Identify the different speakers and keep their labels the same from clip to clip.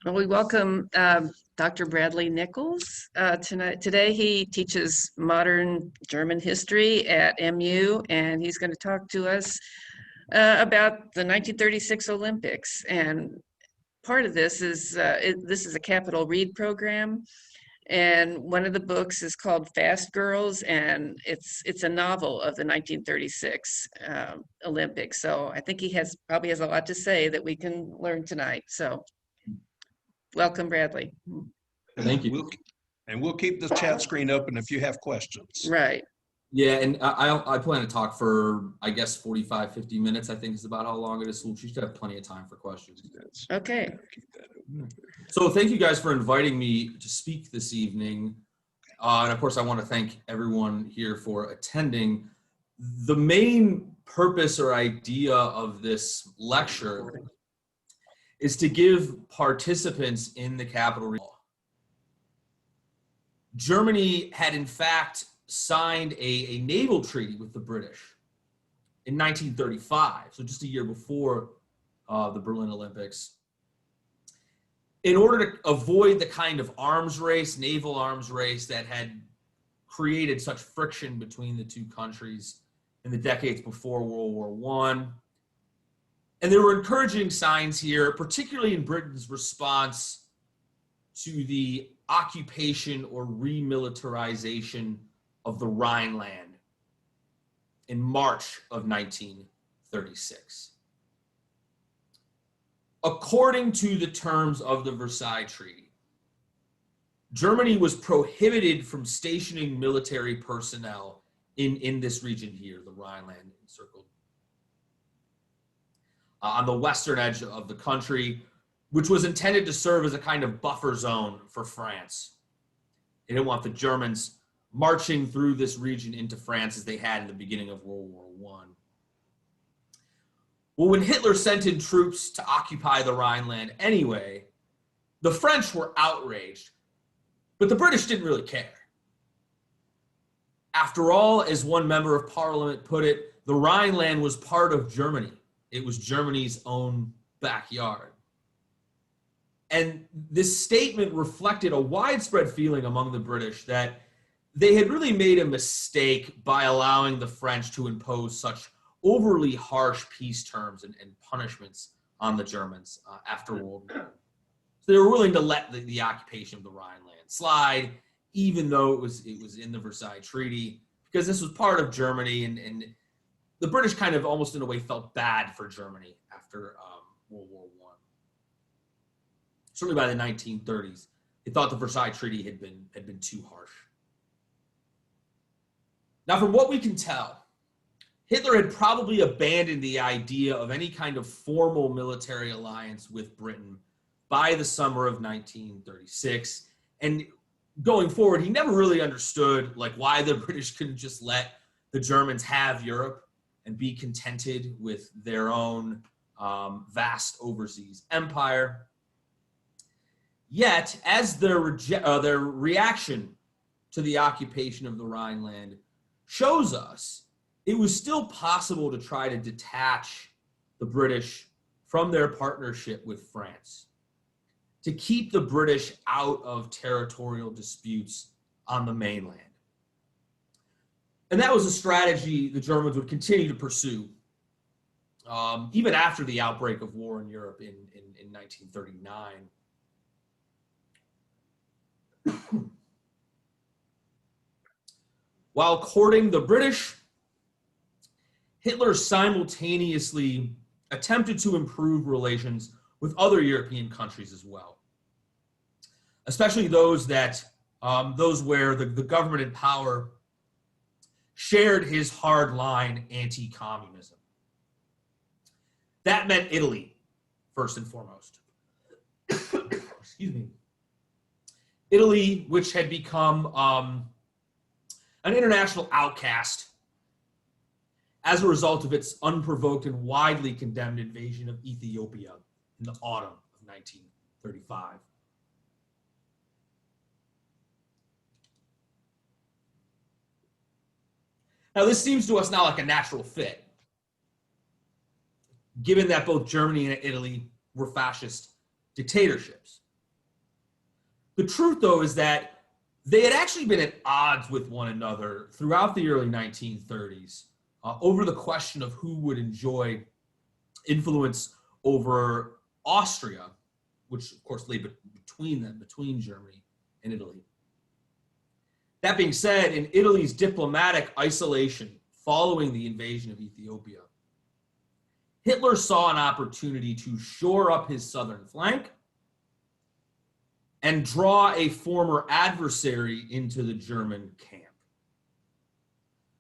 Speaker 1: Well, we welcome Dr. Bradley Nichols tonight. Today he teaches modern German history at MU, and he's going to talk to us about the 1936 Olympics. And part of this is this is a capital read program, and one of the books is called Fast Girls, and it's a novel of the 1936 Olympics. So I think he probably has a lot to say that we can learn tonight. So welcome, Bradley.
Speaker 2: Thank you.
Speaker 3: We'll keep the chat screen open if you have questions.
Speaker 1: Right.
Speaker 2: Yeah, and I plan to talk for, I guess, 45, 50 minutes, I think is about how long it is. So we should have plenty of time for questions.
Speaker 1: Okay.
Speaker 2: So thank you guys for inviting me to speak this evening. And of course, I want to thank everyone here for attending. The main purpose or idea of this lecture is to give participants in the capital region. Germany had in fact signed a naval treaty with the British in 1935, so just a year before the Berlin Olympics, in order to avoid the kind of arms race, naval arms race, that had created such friction between the two countries in the decades before World War I. And there were encouraging signs here, particularly in Britain's response to the occupation or remilitarization of the Rhineland in March of 1936. According to the terms of the Versailles Treaty, Germany was prohibited from stationing military personnel in this region here, the Rhineland encircled, on the western edge of the country, which was intended to serve as a kind of buffer zone for France. They didn't want the Germans marching through this region into France as they had in the beginning of World War I. Well, when Hitler sent in troops to occupy the Rhineland anyway, the French were outraged, but the British didn't really care. After all, as one member of parliament put it, the Rhineland was part of Germany. It was Germany's own backyard. And this statement reflected a widespread feeling among the British that they had really made a mistake by allowing the French to impose such overly harsh peace terms and punishments on the Germans after World War. So they were willing to let the occupation of the Rhineland slide, even though it was in the Versailles Treaty, because this was part of Germany, and the British kind of almost in a way felt bad for Germany after World War I. Certainly by the 1930s, they thought the Versailles Treaty had been too harsh. Now, from what we can tell, Hitler had probably abandoned the idea of any kind of formal military alliance with Britain by the summer of 1936. And going forward, he never really understood why the British couldn't just let the Germans have Europe and be contented with their own vast overseas empire. Yet, as their reaction to the occupation of the Rhineland shows us, it was still possible to try to detach the British from their partnership with France, to keep the British out of territorial disputes on the mainland. And that was a strategy the Germans would continue to pursue, even after the outbreak of war in Europe in 1939. While courting the British, Hitler simultaneously attempted to improve relations with other European countries as well, especially those where the government in power shared his hard-line anti-communism. That meant Italy, first and foremost. Excuse me. Italy, which had become an international outcast as a result of its unprovoked and widely condemned invasion of Ethiopia in the autumn of 1935. Now, this seems to us now like a natural fit, given that both Germany and Italy were fascist dictatorships. The truth, though, is that they had actually been at odds with one another throughout the early 1930s over the question of who would enjoy influence over Austria, which of course lay between them, between Germany and Italy. That being said, in Italy's diplomatic isolation following the invasion of Ethiopia, Hitler saw an opportunity to shore up his southern flank and draw a former adversary into the German camp.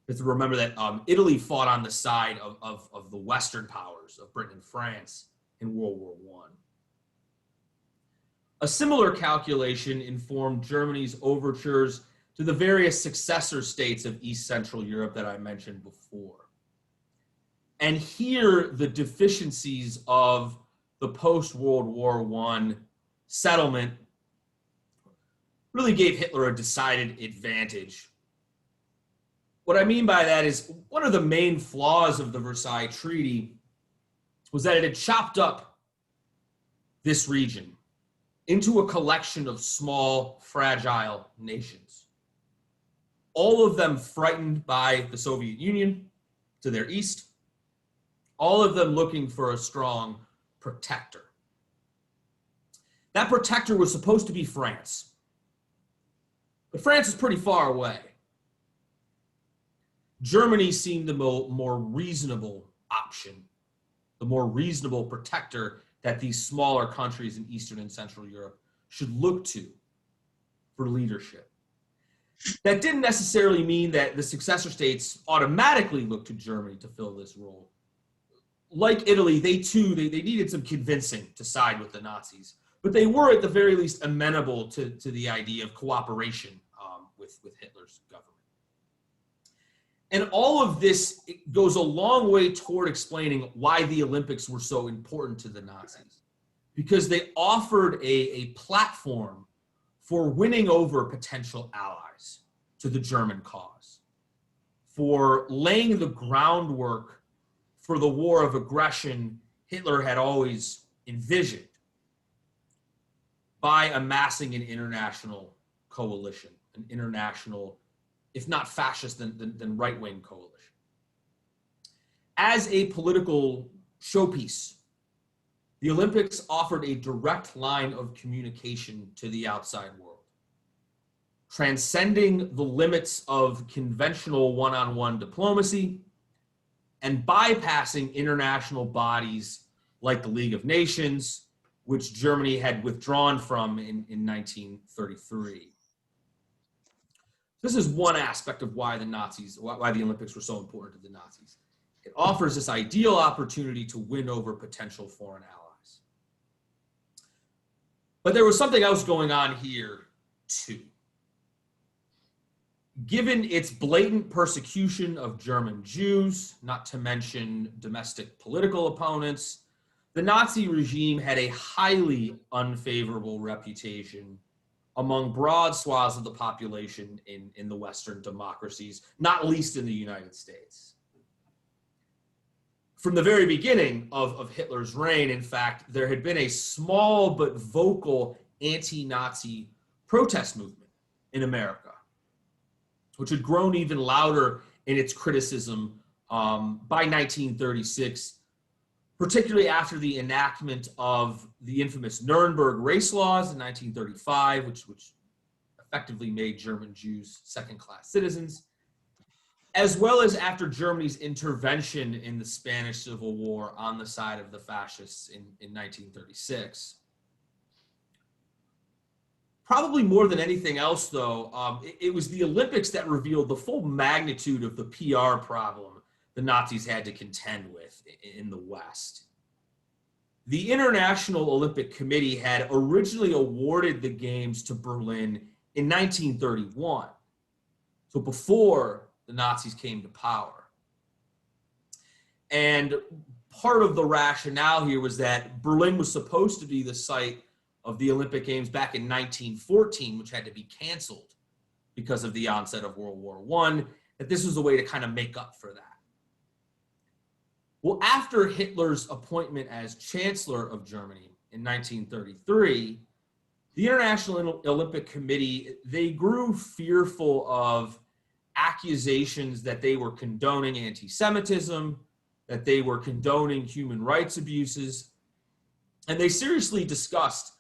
Speaker 2: You have to remember that Italy fought on the side of the Western powers of Britain and France in World War I. A similar calculation informed Germany's overtures to the various successor states of East Central Europe that I mentioned before. And here, the deficiencies of the post-World War I settlement really gave Hitler a decided advantage. What I mean by that is one of the main flaws of the Versailles Treaty was that it had chopped up this region into a collection of small, fragile nations, all of them frightened by the Soviet Union to their east, all of them looking for a strong protector. That protector was supposed to be France, but France is pretty far away. Germany seemed the more reasonable option, the more reasonable protector that these smaller countries in Eastern and Central Europe should look to for leadership. That didn't necessarily mean that the successor states automatically looked to Germany to fill this role. Like Italy, they needed some convincing to side with the Nazis, but they were at the very least amenable to the idea of cooperation with Hitler's government. And all of this goes a long way toward explaining why the Olympics were so important to the Nazis, because they offered a platform for winning over potential allies to the German cause, for laying the groundwork for the war of aggression Hitler had always envisioned by amassing an international coalition, an international, if not fascist, then right-wing coalition. As a political showpiece, the Olympics offered a direct line of communication to the outside world, transcending the limits of conventional one-on-one diplomacy and bypassing international bodies like the League of Nations, which Germany had withdrawn from in 1933. This is one aspect of why the Olympics were so important to the Nazis. It offers this ideal opportunity to win over potential foreign allies. But there was something else going on here, too. Given its blatant persecution of German Jews, not to mention domestic political opponents, the Nazi regime had a highly unfavorable reputation among broad swaths of the population in the Western democracies, not least in the United States. From the very beginning of Hitler's reign, in fact, there had been a small but vocal anti-Nazi protest movement in America, which had grown even louder in its criticism by 1936, particularly after the enactment of the infamous Nuremberg race laws in 1935, which effectively made German Jews second-class citizens, as well as after Germany's intervention in the Spanish Civil War on the side of the fascists in 1936. Probably more than anything else, though, it was the Olympics that revealed the full magnitude of the PR problem the Nazis had to contend with in the West. The International Olympic Committee had originally awarded the Games to Berlin in 1931, so before the Nazis came to power. And part of the rationale here was that Berlin was supposed to be the site of the Olympic Games back in 1914, which had to be canceled because of the onset of World War I, that this was a way to kind of make up for that. Well, after Hitler's appointment as Chancellor of Germany in 1933, the International Olympic Committee, they grew fearful of accusations that they were condoning anti-Semitism, that they were condoning human rights abuses, and they seriously discussed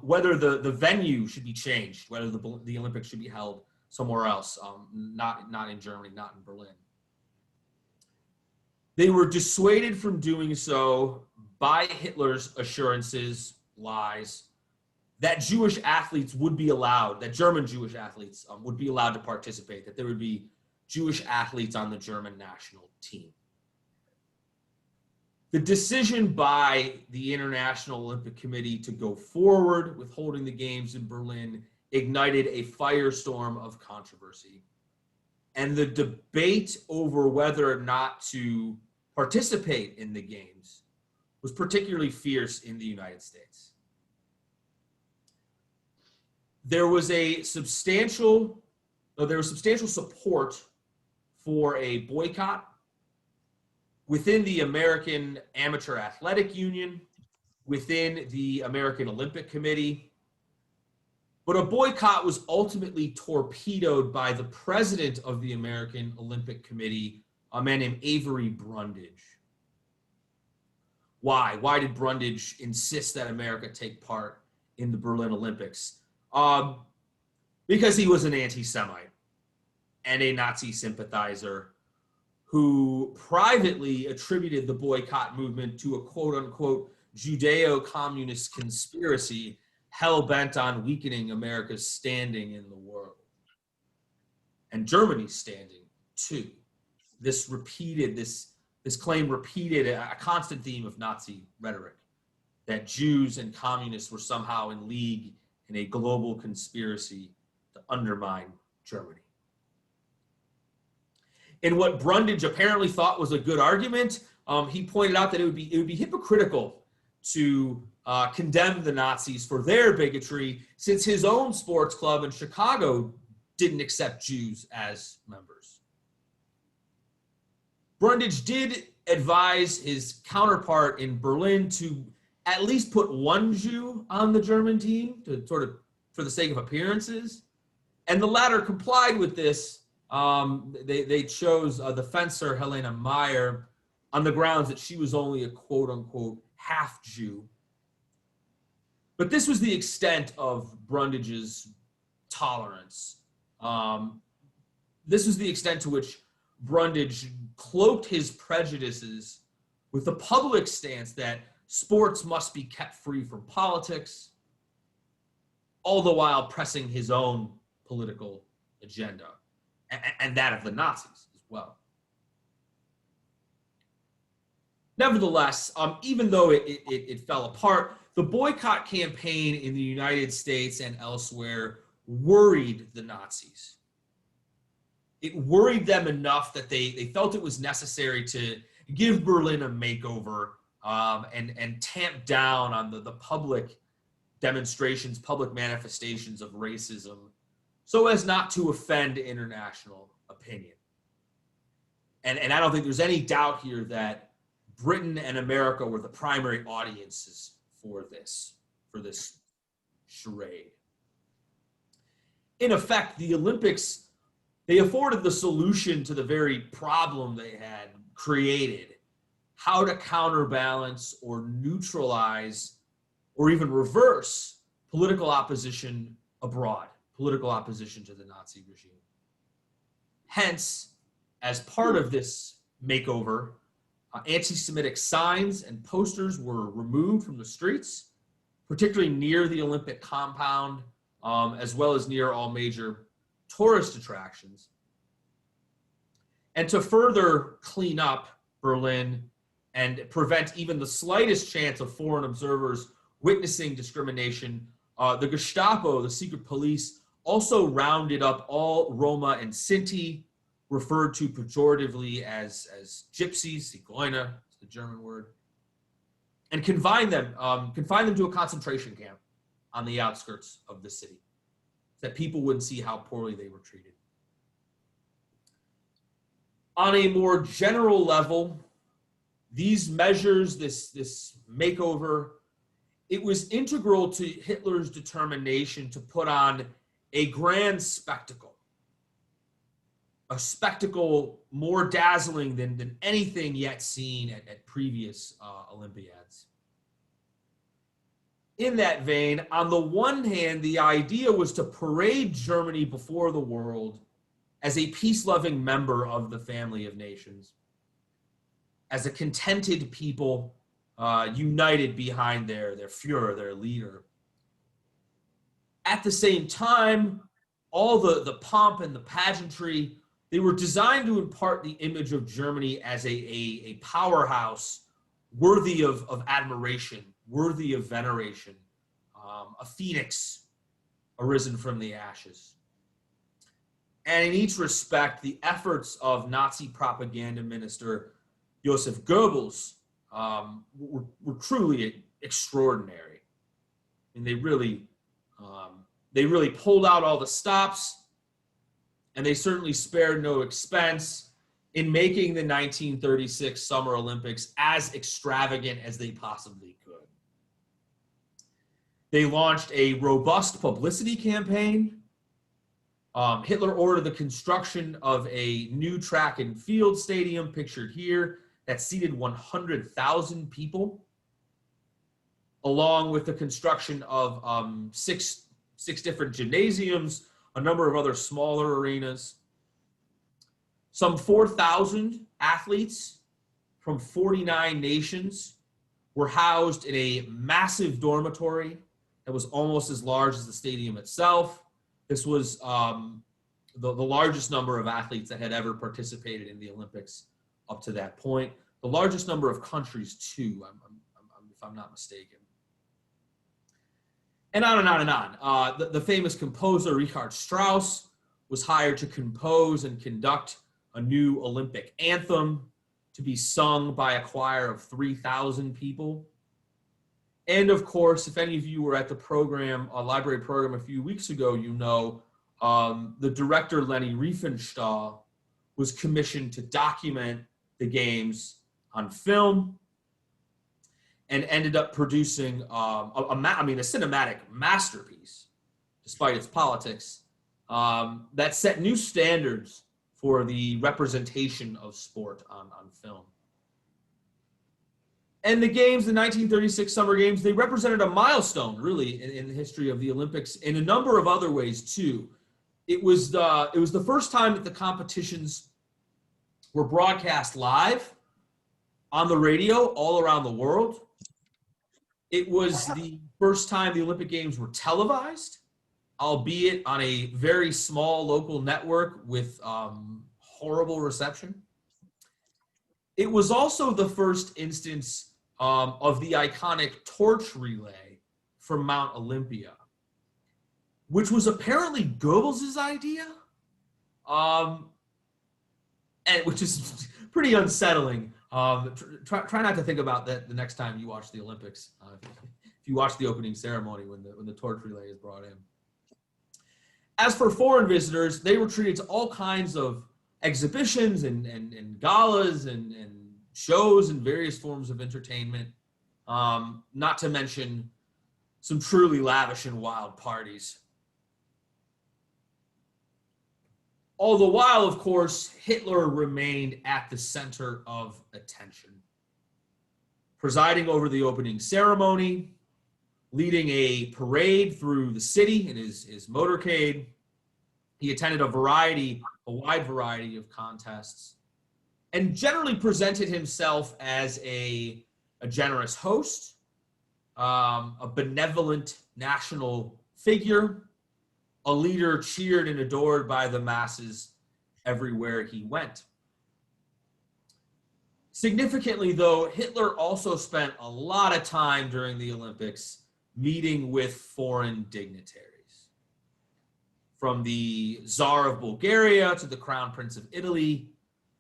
Speaker 2: whether the venue should be changed, whether the Olympics should be held somewhere else, not in Germany, not in Berlin. They were dissuaded from doing so by Hitler's assurances, lies, that Jewish athletes would be allowed, that German Jewish athletes would be allowed to participate, that there would be Jewish athletes on the German national team. The decision by the International Olympic Committee to go forward with holding the games in Berlin ignited a firestorm of controversy. And the debate over whether or not to participate in the games was particularly fierce in the United States. There was substantial support for a boycott within the American Amateur Athletic Union, within the American Olympic Committee. But a boycott was ultimately torpedoed by the president of the American Olympic Committee, a man named Avery Brundage. Why? Why did Brundage insist that America take part in the Berlin Olympics? Because he was an anti-Semite and a Nazi sympathizer who privately attributed the boycott movement to a quote-unquote Judeo-communist conspiracy hell-bent on weakening America's standing in the world. And Germany's standing, too. This claim repeated a constant theme of Nazi rhetoric, that Jews and communists were somehow in league in a global conspiracy to undermine Germany. In what Brundage apparently thought was a good argument, he pointed out that it would be hypocritical to condemn the Nazis for their bigotry, since his own sports club in Chicago didn't accept Jews as members. Brundage did advise his counterpart in Berlin to at least put one Jew on the German team, to sort of for the sake of appearances, and the latter complied with this. They chose the fencer Helena Meyer on the grounds that she was only a quote-unquote half Jew. But this was the extent of Brundage's tolerance. This was the extent to which Brundage cloaked his prejudices with the public stance that sports must be kept free from politics, all the while pressing his own political agenda and that of the Nazis as well. Nevertheless, even though it fell apart, the boycott campaign in the United States and elsewhere worried the Nazis. It worried them enough that they felt it was necessary to give Berlin a makeover and tamp down on the public demonstrations, public manifestations of racism, so as not to offend international opinion. And I don't think there's any doubt here that Britain and America were the primary audiences for this charade. In effect, the Olympics, they afforded the solution to the very problem they had created: how to counterbalance or neutralize or even reverse political opposition abroad, political opposition to the Nazi regime. Hence, as part of this makeover, anti-Semitic signs and posters were removed from the streets, particularly near the Olympic compound, as well as near all major tourist attractions. And to further clean up Berlin and prevent even the slightest chance of foreign observers witnessing discrimination, the Gestapo, the secret police, also rounded up all Roma and Sinti, referred to pejoratively as gypsies, Zigeuner, is the German word, and confined them to a concentration camp on the outskirts of the city, so that people wouldn't see how poorly they were treated. On a more general level, these measures, this makeover, it was integral to Hitler's determination to put on a grand spectacle, a spectacle more dazzling than anything yet seen at previous Olympiads. In that vein, on the one hand, the idea was to parade Germany before the world as a peace-loving member of the family of nations, as a contented people united behind their Führer, their leader. At the same time, all the pomp and the pageantry, they were designed to impart the image of Germany as a powerhouse worthy of admiration, worthy of veneration, a phoenix arisen from the ashes. And in each respect, the efforts of Nazi propaganda minister Joseph Goebbels were truly extraordinary. And they really pulled out all the stops, and they certainly spared no expense in making the 1936 Summer Olympics as extravagant as they possibly could. They launched a robust publicity campaign. Hitler ordered the construction of a new track and field stadium, pictured here, that seated 100,000 people, along with the construction of six different gymnasiums, a number of other smaller arenas. Some 4,000 athletes from 49 nations were housed in a massive dormitory that was almost as large as the stadium itself. This was the largest number of athletes that had ever participated in the Olympics up to that point. The largest number of countries, too, if I'm not mistaken. And on and on and on. The famous composer Richard Strauss was hired to compose and conduct a new Olympic anthem to be sung by a choir of 3,000 people. And of course, if any of you were at the program, a library program a few weeks ago, you know the director Leni Riefenstahl was commissioned to document the games on film and ended up producing a cinematic masterpiece, despite its politics, that set new standards for the representation of sport on film. And the games, the 1936 Summer Games, they represented a milestone, really, in the history of the Olympics in a number of other ways, too. It was the first time that the competitions were broadcast live on the radio all around the world. It was the first time the Olympic Games were televised, albeit on a very small local network with horrible reception. It was also the first instance of the iconic torch relay from Mount Olympia, which was apparently Goebbels' idea, and which is pretty unsettling. Try not to think about that the next time you watch the Olympics. If you watch the opening ceremony when the torch relay is brought in. As for foreign visitors, they were treated to all kinds of exhibitions and galas and shows and various forms of entertainment, not to mention some truly lavish and wild parties. All the while, of course, Hitler remained at the center of attention, presiding over the opening ceremony, leading a parade through the city in his motorcade. He attended a wide variety of contests, and generally presented himself as a generous host, a benevolent national figure, a leader cheered and adored by the masses everywhere he went. Significantly, though, Hitler also spent a lot of time during the Olympics meeting with foreign dignitaries. From the Tsar of Bulgaria to the Crown Prince of Italy,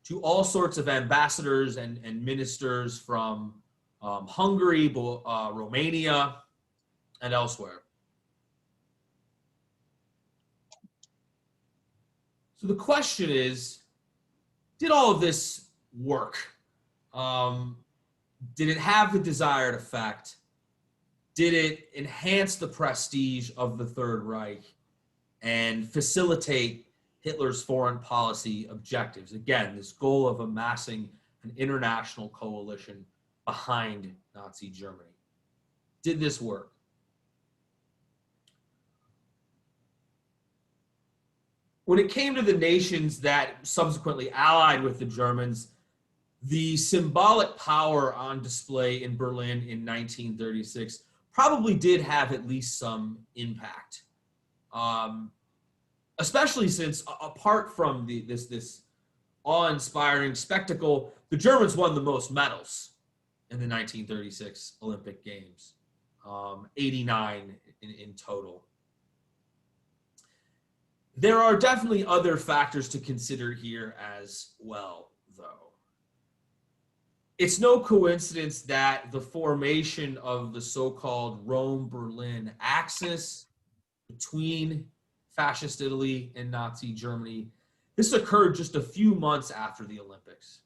Speaker 2: to all sorts of ambassadors and ministers from Hungary, Romania, and elsewhere. So the question is, did all of this work? Did it have the desired effect? did it enhance the prestige of the Third Reich and facilitate Hitler's foreign policy objectives? Again, this goal of amassing an international coalition behind Nazi Germany. Did this work? When it came to the nations that subsequently allied with the Germans, the symbolic power on display in Berlin in 1936 probably did have at least some impact, especially since, apart from this awe-inspiring spectacle, the Germans won the most medals in the 1936 Olympic Games, 89 in total. There are definitely other factors to consider here as well, though. It's no coincidence that the formation of the so-called Rome-Berlin axis between fascist Italy and Nazi Germany, this occurred just a few months after the Olympics.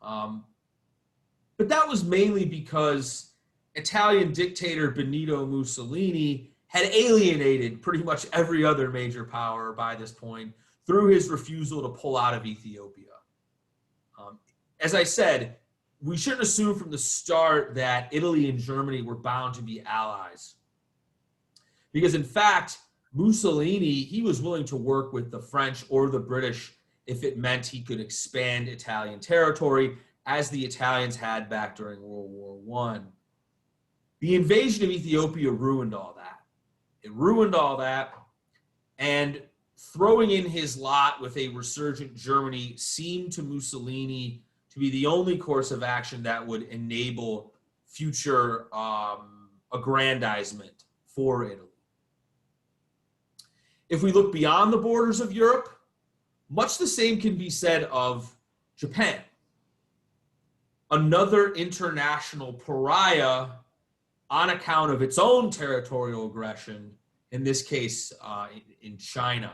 Speaker 2: But that was mainly because Italian dictator Benito Mussolini had alienated pretty much every other major power by this point through his refusal to pull out of Ethiopia. As I said, we shouldn't assume from the start that Italy and Germany were bound to be allies. Because in fact, Mussolini, he was willing to work with the French or the British if it meant he could expand Italian territory, as the Italians had back during World War I. The invasion of Ethiopia ruined all that. It ruined all that, and throwing in his lot with a resurgent Germany seemed to Mussolini to be the only course of action that would enable future aggrandizement for Italy. If we look beyond the borders of Europe, much the same can be said of Japan, another international pariah on account of its own territorial aggression, in this case in China.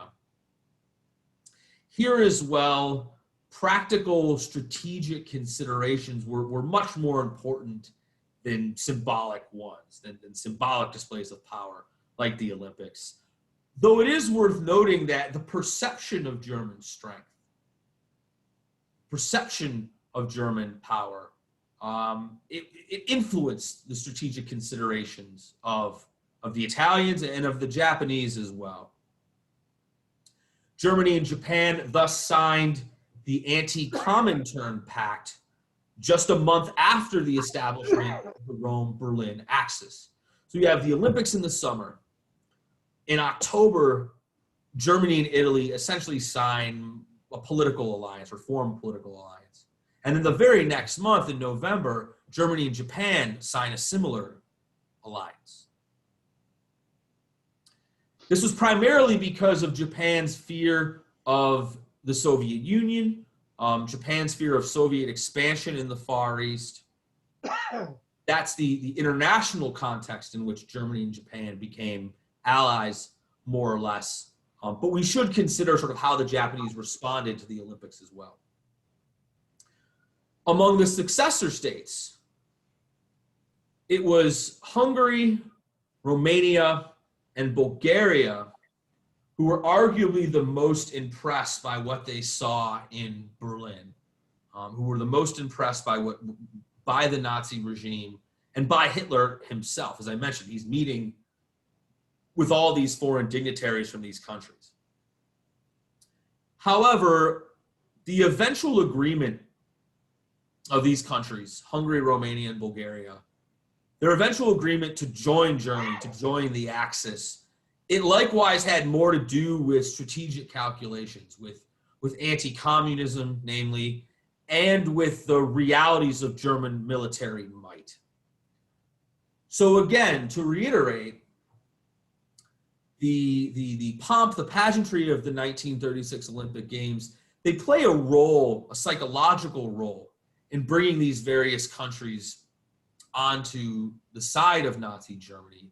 Speaker 2: Here as well, practical strategic considerations were much more important than symbolic ones, than symbolic displays of power like the Olympics. Though it is worth noting that the perception of German strength, perception of German power, it influenced the strategic considerations of the Italians and of the Japanese as well. Germany and Japan thus signed the Anti-Comintern Pact just a month after the establishment of the Rome-Berlin axis. So you have the Olympics in the summer. In October, Germany and Italy essentially sign a political alliance, or form a political alliance. And then the very next month, in November, Germany and Japan sign a similar alliance. This was primarily because of Japan's fear of the Soviet Union, Japan's fear of Soviet expansion in the Far East. That's the international context in which Germany and Japan became allies, more or less. But we should consider sort of how the Japanese responded to the Olympics as well. Among the successor states, it was Hungary, Romania, and Bulgaria who were arguably the most impressed by what they saw in Berlin, who were the most impressed by the Nazi regime and by Hitler himself. As I mentioned, he's meeting with all these foreign dignitaries from these countries. However, the eventual agreement of these countries, Hungary, Romania, and Bulgaria, their eventual agreement to join Germany, to join the Axis, it likewise had more to do with strategic calculations, with anti-communism, namely, and with the realities of German military might. So again, to reiterate, the pomp, the pageantry of the 1936 Olympic Games, they play a role, a psychological role, in bringing these various countries onto the side of Nazi Germany.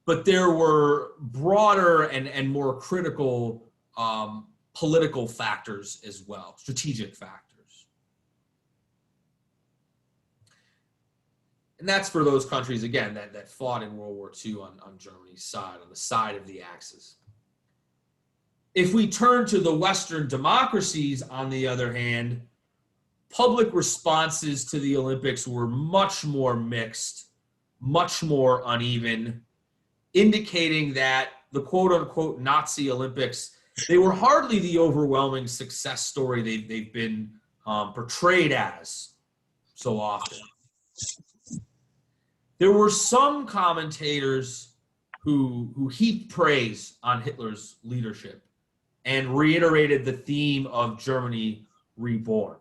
Speaker 2: But there were broader and more critical political factors as well, strategic factors. And that's for those countries, again, that fought in World War II on Germany's side, on the side of the Axis. If we turn to the Western democracies, on the other hand, public responses to the Olympics were much more mixed, much more uneven, indicating that the quote-unquote Nazi Olympics, they were hardly the overwhelming success story they've been portrayed as so often. There were some commentators who heaped praise on Hitler's leadership and reiterated the theme of Germany reborn.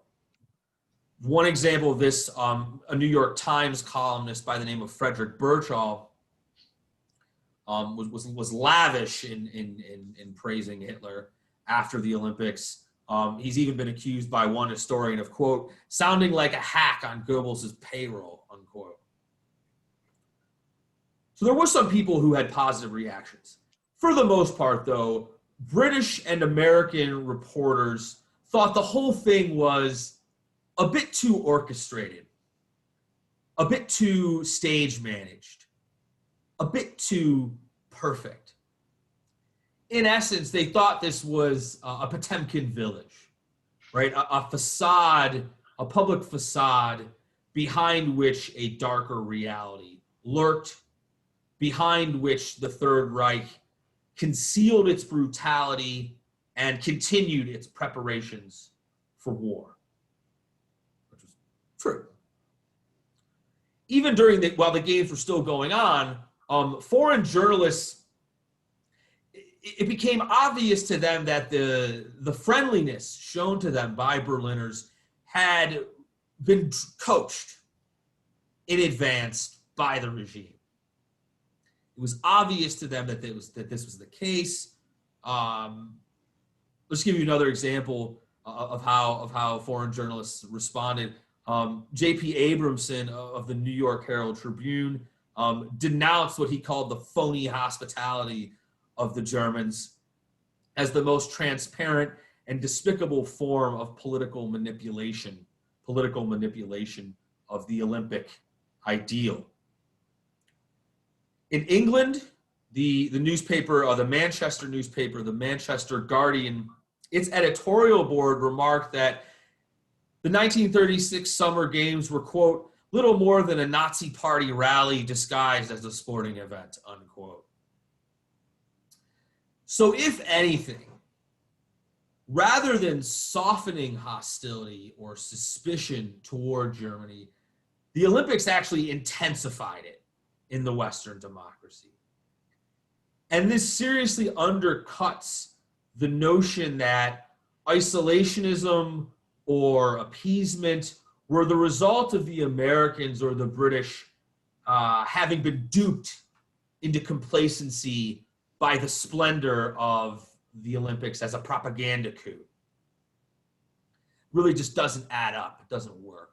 Speaker 2: One example of this, a New York Times columnist by the name of Frederick Birchall was lavish in praising Hitler after the Olympics. He's even been accused by one historian of, quote, sounding like a hack on Goebbels' payroll, unquote. So there were some people who had positive reactions. For the most part, though, British and American reporters thought the whole thing was a bit too orchestrated, a bit too stage managed, a bit too perfect. In essence, they thought this was a Potemkin village, right? A facade, a public facade behind which a darker reality lurked, behind which the Third Reich concealed its brutality and continued its preparations for war, which was true. Even while the games were still going on, foreign journalists, it became obvious to them that the friendliness shown to them by Berliners had been coached in advance by the regime. It was obvious to them that this was the case. Let's give you another example of how foreign journalists responded. J.P. Abramson of the New York Herald Tribune denounced what he called the phony hospitality of the Germans as the most transparent and despicable form of political manipulation of the Olympic ideal. In England, the newspaper, the Manchester newspaper, the Manchester Guardian, its editorial board remarked that the 1936 Summer Games were, quote, little more than a Nazi party rally disguised as a sporting event, unquote. So if anything, rather than softening hostility or suspicion toward Germany, the Olympics actually intensified it in the Western democracy. And this seriously undercuts the notion that isolationism or appeasement were the result of the Americans or the British having been duped into complacency by the splendor of the Olympics as a propaganda coup. Really just doesn't add up. It doesn't work.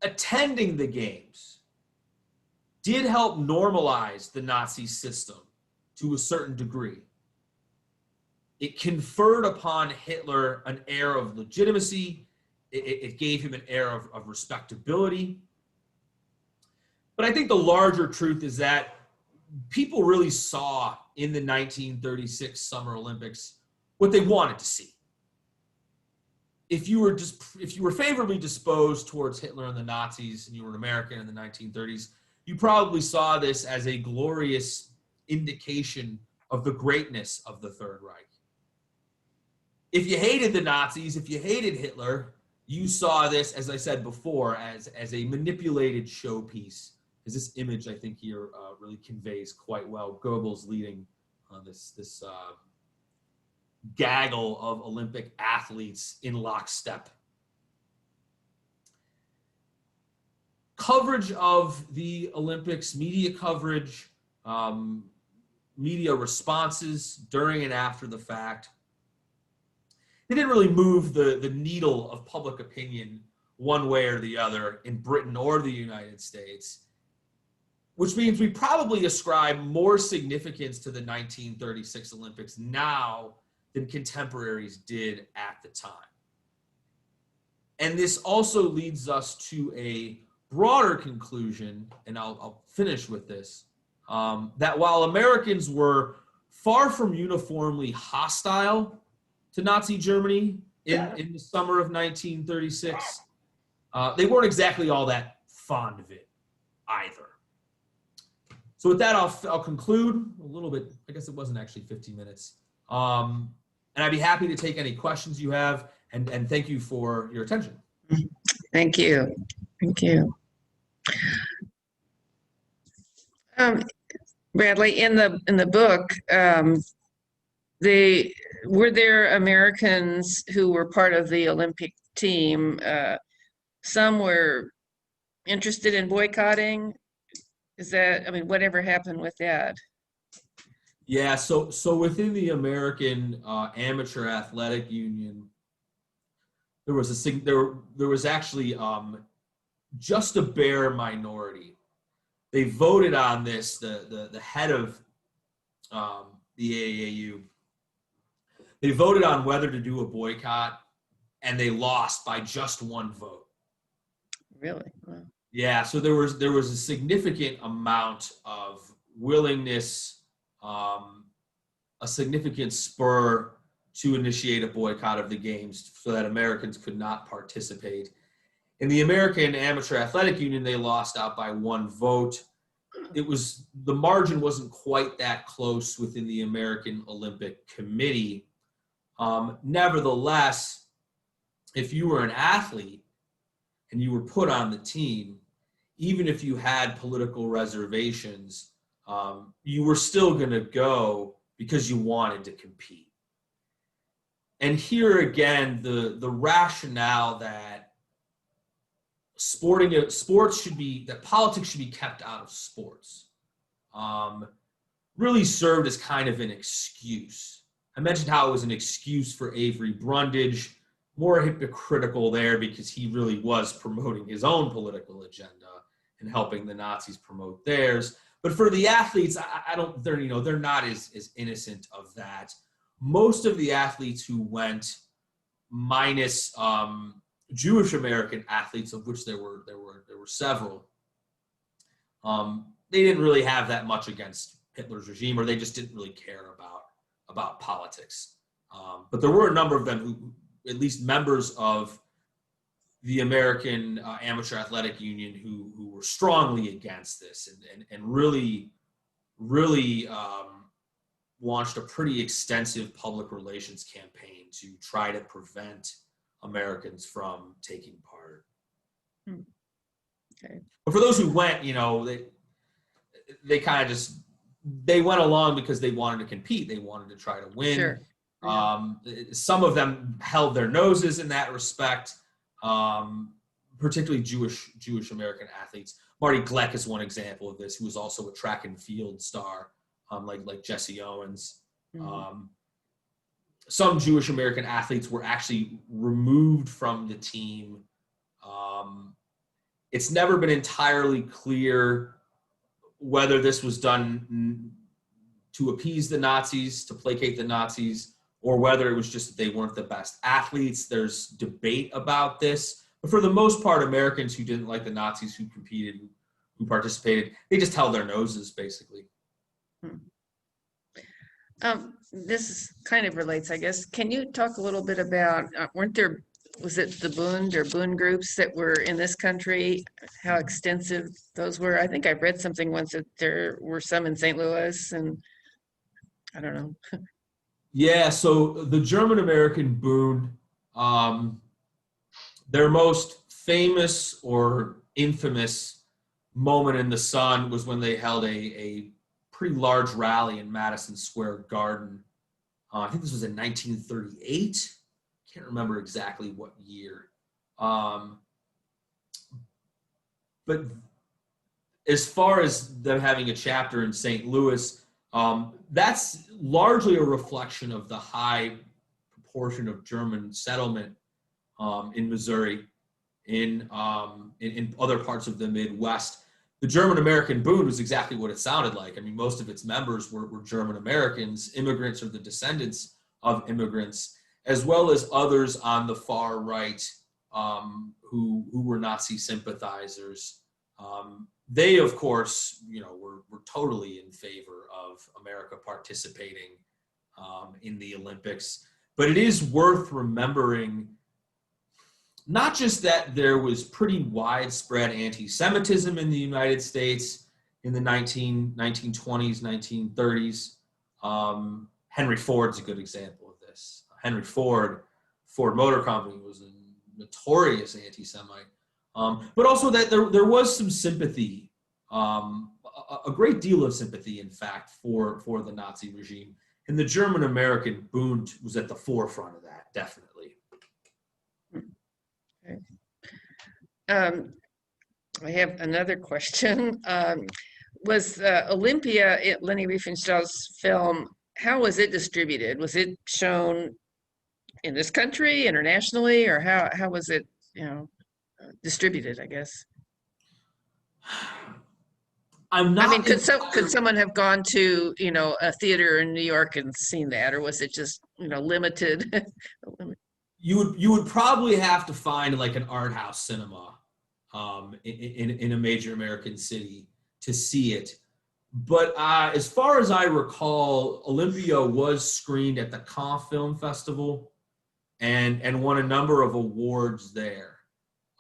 Speaker 2: Attending the games did help normalize the Nazi system to a certain degree. It conferred upon Hitler an air of legitimacy. It gave him an air of respectability. But I think the larger truth is that people really saw in the 1936 Summer Olympics what they wanted to see. If you were favorably disposed towards Hitler and the Nazis, and you were an American in the 1930s, you probably saw this as a glorious indication of the greatness of the Third Reich. If you hated the Nazis, if you hated Hitler, you saw this, as I said before, as a manipulated showpiece. As this image, I think, here really conveys quite well Goebbels leading this gaggle of Olympic athletes in lockstep. Coverage of the Olympics, media coverage, media responses during and after the fact, they didn't really move the needle of public opinion one way or the other in Britain or the United States, which means we probably ascribe more significance to the 1936 Olympics now than contemporaries did at the time. And this also leads us to a broader conclusion, and I'll finish with this, that while Americans were far from uniformly hostile to Nazi Germany in the summer of 1936, they weren't exactly all that fond of it either. So with that, I'll conclude a little bit. I guess it wasn't actually 15 minutes. And I'd be happy to take any questions you have, and thank you for your attention.
Speaker 1: Thank you. Thank you. Bradley, in the book, were there Americans who were part of the Olympic team? Some were interested in boycotting. Is that, I mean, whatever happened with that?
Speaker 2: Yeah, so within the American Amateur Athletic Union, there was actually just a bare minority. They voted on this. The head of the AAU, they voted on whether to do a boycott, and they lost by just one vote.
Speaker 1: Really? Wow.
Speaker 2: Yeah, so there was a significant amount of willingness, a significant spur to initiate a boycott of the games so that Americans could not participate. In the American Amateur Athletic Union, they lost out by one vote. The margin wasn't quite that close within the American Olympic Committee. Nevertheless, if you were an athlete and you were put on the team, even if you had political reservations, you were still going to go because you wanted to compete. And here again, the rationale that politics should be kept out of sports really served as kind of an excuse. I mentioned how it was an excuse for Avery Brundage, more hypocritical there because he really was promoting his own political agenda and helping the Nazis promote theirs. But for the athletes, they're not as innocent of that. Most of the athletes who went, minus Jewish American athletes, of which there were several, they didn't really have that much against Hitler's regime, or they just didn't really care about politics. But there were a number of them who, at least members of the American Amateur Athletic Union, who were strongly against this and really launched a pretty extensive public relations campaign to try to prevent Americans from taking part.
Speaker 1: Okay.
Speaker 2: But for those who went, they kind of they went along because they wanted to compete. They wanted to try to win.
Speaker 1: Sure.
Speaker 2: Some of them held their noses in that respect, particularly Jewish American athletes. Marty Gleck is one example of this, who was also a track and field star, like Jesse Owens.
Speaker 1: Mm-hmm.
Speaker 2: Some Jewish American athletes were actually removed from the team. It's never been entirely clear whether this was done to appease the Nazis, to placate the Nazis, or whether it was just that they weren't the best athletes. There's debate about this. But for the most part, Americans who didn't like the Nazis, who competed, who participated, they just held their noses, basically.
Speaker 1: This kind of relates, I guess. Can you talk a little bit about, was it the BUND or BUND groups that were in this country, how extensive those were? I think I read something once that there were some in St. Louis, and I don't know.
Speaker 2: Yeah, so the German-American BUND, their most famous or infamous moment in the sun was when they held a pretty large rally in Madison Square Garden. I think this was in 1938. Can't remember exactly what year. But as far as them having a chapter in St. Louis, that's largely a reflection of the high proportion of German settlement in Missouri, in other parts of the Midwest. The German-American BUND was exactly what it sounded like. I mean, most of its members were German Americans, immigrants or the descendants of immigrants, as well as others on the far right who were Nazi sympathizers. They, of course, were totally in favor of America participating in the Olympics. But it is worth remembering not just that there was pretty widespread anti-Semitism in the United States in the 1920s, 1930s. Henry Ford's a good example of this. Henry Ford Motor Company, was a notorious anti-Semite. But also that there was some sympathy, a great deal of sympathy, in fact, for the Nazi regime. And the German-American BUND was at the forefront of that, definitely.
Speaker 1: Okay. I have another question. Was Olympia, Leni Riefenstahl's film, how was it distributed? Was it shown in this country, internationally, or how was it, distributed, I guess?
Speaker 2: I'm not.
Speaker 1: I mean, could someone have gone to, a theater in New York and seen that, or was it just, limited?
Speaker 2: You would probably have to find like an art house cinema in a major American city to see it. But as far as I recall, Olympia was screened at the Cannes Film Festival and won a number of awards there.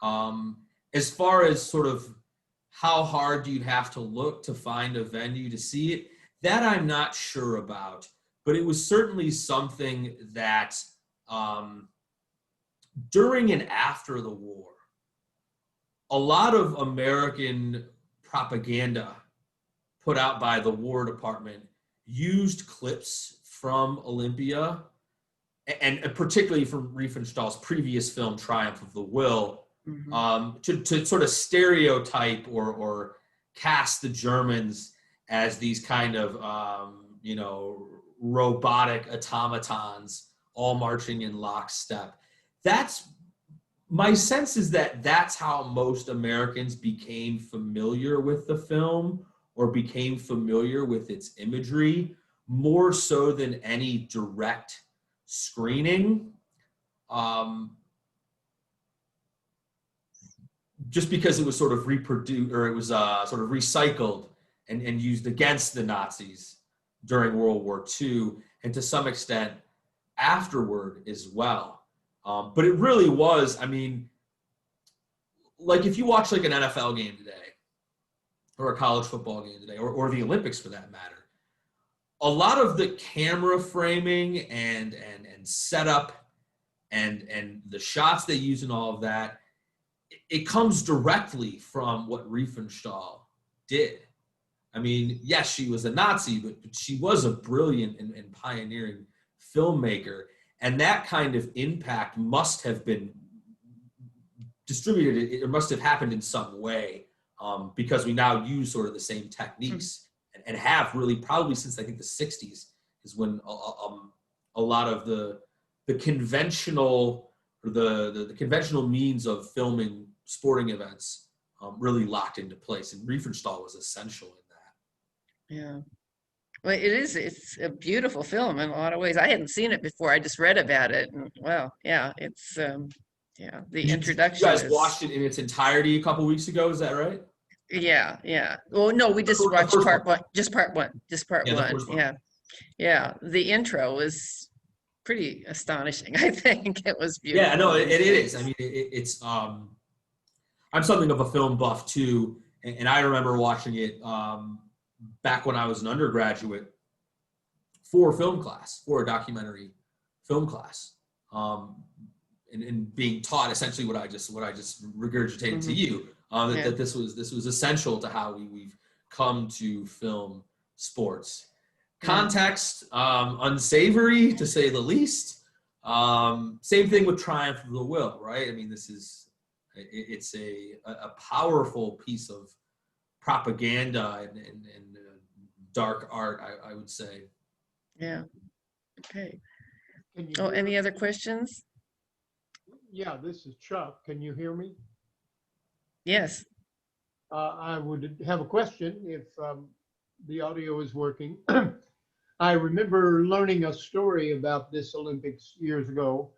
Speaker 2: As far as sort of how hard you'd have to look to find a venue to see it, that I'm not sure about. But it was certainly something that during and after the war, a lot of American propaganda put out by the War Department used clips from Olympia, and particularly from Riefenstahl's previous film, Triumph of the Will, to sort of stereotype or cast the Germans as these kind of, robotic automatons all marching in lockstep. My sense is that's how most Americans became familiar with the film or became familiar with its imagery, more so than any direct screening. Just because it was sort of reproduced, or it was sort of recycled and used against the Nazis during World War II, and to some extent afterward as well. But it really was, I mean, like if you watch like an NFL game today, or a college football game today, or the Olympics for that matter, a lot of the camera framing and setup and the shots they use and all of that, it comes directly from what Riefenstahl did. I mean, yes, she was a Nazi, but she was a brilliant and pioneering filmmaker. And that kind of impact must have been distributed. It must have happened in some way, because we now use sort of the same techniques and have really probably since I think the 60s is when a lot of the conventional or the conventional means of filming sporting events really locked into place, and Riefenstahl was essential in that.
Speaker 1: Yeah. Well, it's a beautiful film in a lot of ways. I hadn't seen it before. I just read about it. And well, yeah, it's the introduction.
Speaker 2: You guys watched it in its entirety a couple weeks ago, is that right?
Speaker 1: Yeah, yeah. Well, no, we just watched part one. Just part one. Yeah. Yeah. The intro was pretty astonishing. I think it was beautiful.
Speaker 2: Yeah, no, it is. I mean, it's I'm something of a film buff too, and I remember watching it back when I was an undergraduate for a documentary film class, and being taught essentially what I just regurgitated to you, that this was essential to how we've come to film sports. Context, unsavory to say the least. Same thing with Triumph of the Will, right? I mean, it's a powerful piece of propaganda and dark art, I would say.
Speaker 1: Yeah. Okay. Any other questions?
Speaker 4: Yeah, this is Chuck. Can you hear me?
Speaker 1: Yes.
Speaker 4: I would have a question if the audio is working. I remember learning a story about this Olympics years ago.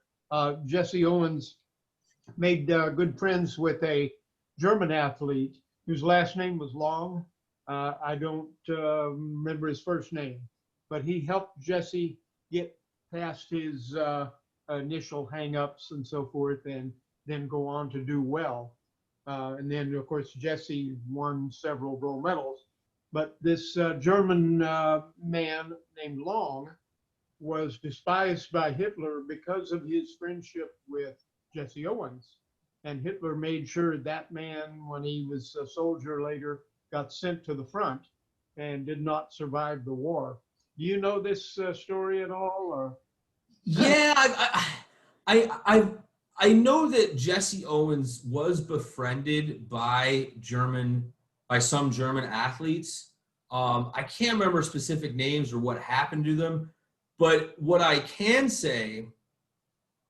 Speaker 4: Jesse Owens made good friends with a German athlete whose last name was Long. I don't remember his first name, but he helped Jesse get past his initial hang-ups and so forth, and then go on to do well. And then, of course, Jesse won several gold medals. But this German man named Long was despised by Hitler because of his friendship with Jesse Owens. And Hitler made sure that man, when he was a soldier later, got sent to the front and did not survive the war. Do you know this story at all? Or?
Speaker 2: Yeah, I know that Jesse Owens was befriended by some German athletes. I can't remember specific names or what happened to them, but what I can say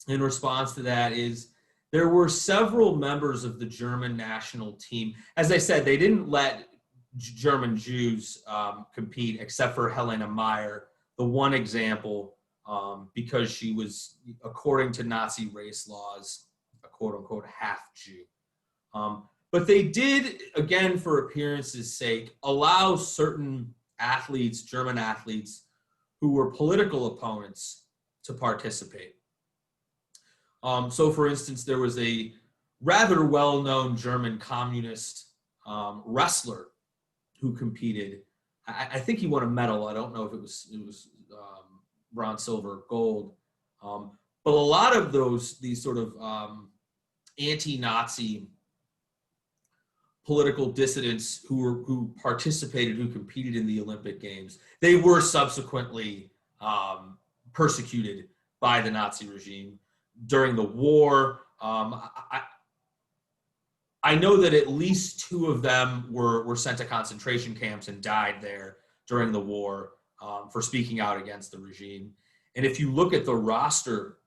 Speaker 2: in response to that is there were several members of the German national team. As I said, they didn't let German Jews compete except for Helena Meyer, the one example, because she was, according to Nazi race laws, a quote-unquote half Jew. But they did, again, for appearance's sake, allow certain athletes, German athletes, who were political opponents to participate. So, for instance, there was a rather well-known German communist wrestler who competed. I think he won a medal. I don't know if it was bronze, silver, gold. But a lot of these sort of anti-Nazi political dissidents who participated, who competed in the Olympic Games, they were subsequently persecuted by the Nazi regime during the war. I know that at least 2 of them were sent to concentration camps and died there during the war for speaking out against the regime. And if you look at the roster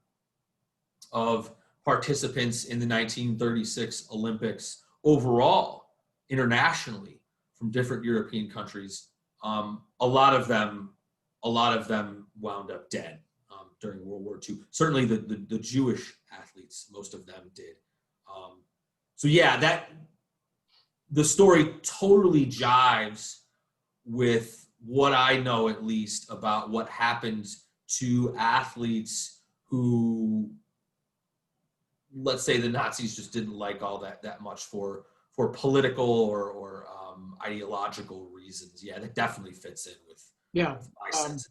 Speaker 2: of participants in the 1936 Olympics overall, internationally, from different European countries, a lot of them wound up dead during World War II. Certainly the Jewish athletes, most of them did. So yeah, the story totally jives with what I know, at least, about what happened to athletes who, let's say, the Nazis just didn't like all that much for political or ideological reasons. Yeah, that definitely fits in with my sense.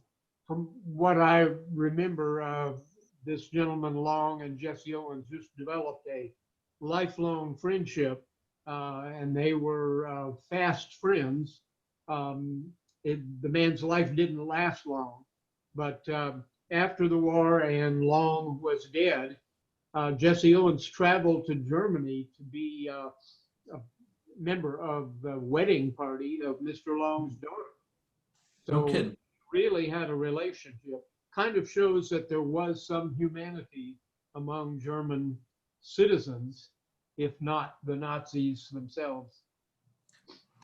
Speaker 4: From what I remember, this gentleman Long and Jesse Owens just developed a lifelong friendship, and they were fast friends. The man's life didn't last long, but after the war and Long was dead, Jesse Owens traveled to Germany to be a member of the wedding party of Mr. Long's daughter. So
Speaker 2: No kidding.
Speaker 4: really had a relationship. Kind of shows that there was some humanity among German citizens, if not the Nazis themselves.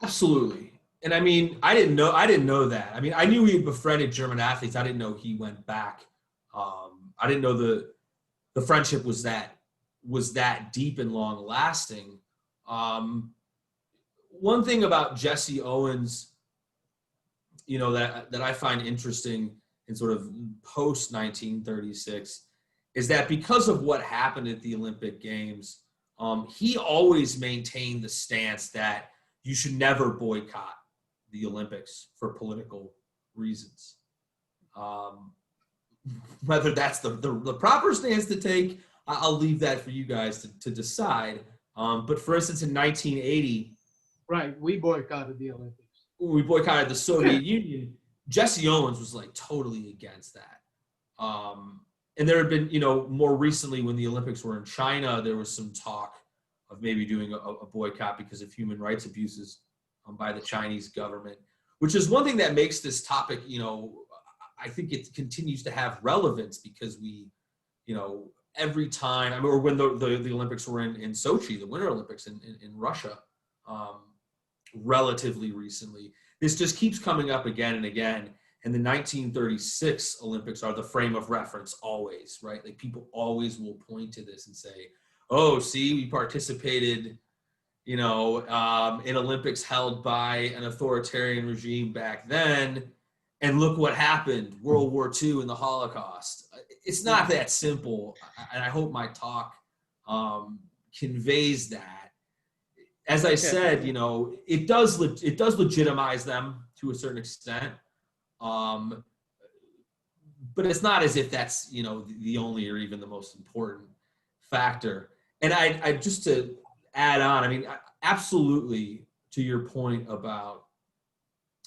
Speaker 2: Absolutely. And I mean, I didn't know that. I mean, I knew he befriended German athletes. I didn't know he went back. I didn't know the friendship was that deep and long lasting. One thing about Jesse Owens, that I find interesting in sort of post 1936 is that because of what happened at the Olympic Games, he always maintained the stance that you should never boycott the Olympics for political reasons. Whether that's the proper stance to take, I'll leave that for you guys to decide. But for instance, in 1980,
Speaker 4: right, we boycotted the Olympics.
Speaker 2: We boycotted the Soviet Union. Jesse Owens was like totally against that. And there had been, more recently when the Olympics were in China, there was some talk of maybe doing a boycott because of human rights abuses by the Chinese government, which is one thing that makes this topic, I think it continues to have relevance because we, every time, or when the Olympics were in Sochi, the Winter Olympics in Russia, relatively recently, this just keeps coming up again and again. And the 1936 Olympics are the frame of reference always, right? Like people always will point to this and say, oh, see, we participated you know, in Olympics held by an authoritarian regime back then, and look what happened, World War II and the Holocaust. It's not that simple, and I hope my talk conveys that. As I said, you know, it does legitimize them to a certain extent, but it's not as if that's, you know, the only or even the most important factor. And I just to add on, I mean, absolutely to your point about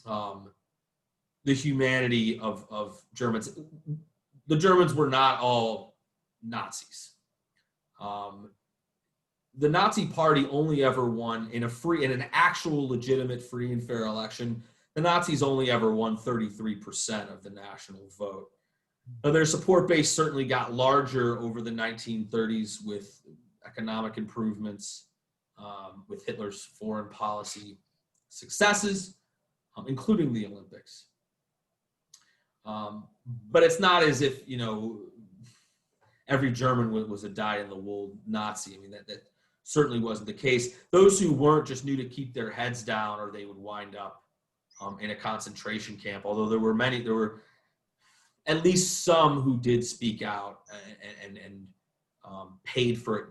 Speaker 2: the humanity of Germans. The Germans were not all Nazis. The Nazi Party only ever won in an actual legitimate free and fair election. The Nazis only ever won 33% of the national vote. Now, their support base certainly got larger over the 1930s with economic improvements, with Hitler's foreign policy successes, including the Olympics. But it's not as if, you know, every German was a dyed-in-the-wool Nazi. I mean, that certainly wasn't the case. Those who weren't just knew to keep their heads down, or they would wind up in a concentration camp. Although there were at least some who did speak out and paid for it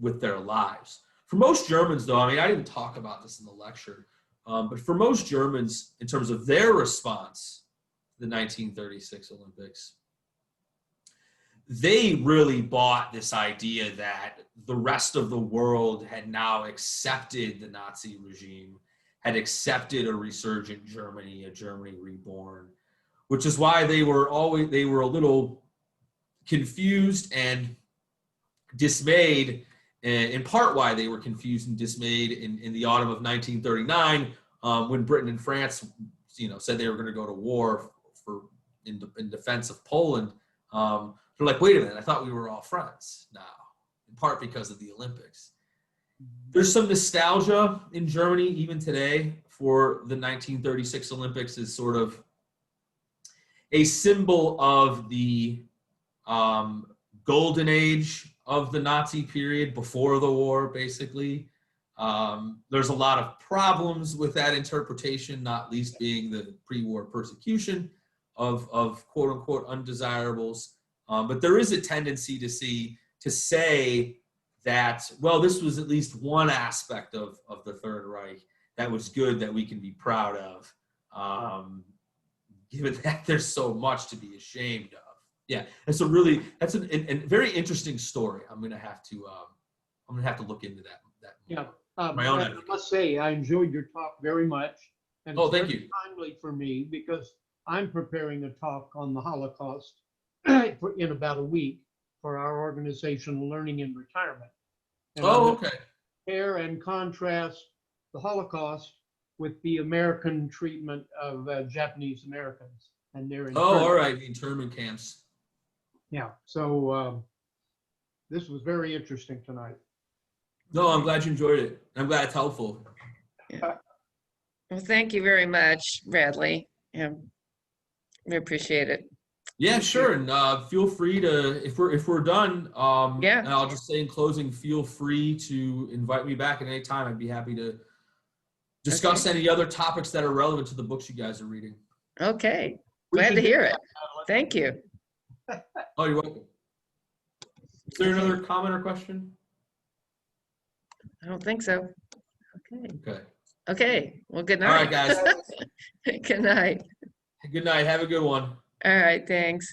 Speaker 2: with their lives. For most Germans, though, I mean, I didn't talk about this in the lecture, but for most Germans, in terms of their response to the 1936 Olympics, they really bought this idea that the rest of the world had now accepted the Nazi regime, had accepted a resurgent Germany, a Germany reborn, which is why they were a little confused and dismayed, in part why they were confused and dismayed in the autumn of 1939, when Britain and France, you know, said they were going to go to war in defense of Poland. They're like, wait a minute, I thought we were all friends now, in part because of the Olympics. There's some nostalgia in Germany even today for the 1936 Olympics as sort of a symbol of the golden age of the Nazi period before the war, basically. There's a lot of problems with that interpretation, not least being the pre-war persecution of quote unquote undesirables. But there is a tendency to say that, well, this was at least one aspect of the Third Reich that was good, that we can be proud of, given that there's so much to be ashamed of. Yeah, and so really, that's a very interesting story. I'm gonna have to look into that more.
Speaker 4: Yeah,
Speaker 2: My own
Speaker 4: I must say, I enjoyed your talk very much. And
Speaker 2: Oh,
Speaker 4: it's
Speaker 2: thank
Speaker 4: very
Speaker 2: you.
Speaker 4: timely for me because I'm preparing a talk on the Holocaust in about a week for our organization, Learning in Retirement. And
Speaker 2: Oh,
Speaker 4: I'm gonna
Speaker 2: okay.
Speaker 4: compare and contrast the Holocaust with the American treatment of Japanese Americans and their
Speaker 2: Oh,
Speaker 4: internment.
Speaker 2: all right, the internment camps.
Speaker 4: Yeah, so this was very interesting tonight.
Speaker 2: No, I'm glad you enjoyed it. I'm glad it's helpful.
Speaker 1: Well, thank you very much, Bradley. We appreciate it.
Speaker 2: Yeah, sure. And feel free to, if we're done,
Speaker 1: Yeah.
Speaker 2: and I'll just say in closing, feel free to invite me back at any time. I'd be happy to discuss any other topics that are relevant to the books you guys are reading.
Speaker 1: Okay,
Speaker 4: We
Speaker 1: glad
Speaker 4: should
Speaker 1: to
Speaker 4: do
Speaker 1: hear
Speaker 4: that,
Speaker 1: it. Thank you.
Speaker 2: Oh, you're welcome. Is there another comment or question?
Speaker 1: I don't think so. Okay.
Speaker 2: Okay.
Speaker 1: Okay. Well, good
Speaker 2: All right,
Speaker 1: night.
Speaker 2: guys.
Speaker 1: Good night.
Speaker 2: Good night. Have a good one.
Speaker 1: All right. Thanks.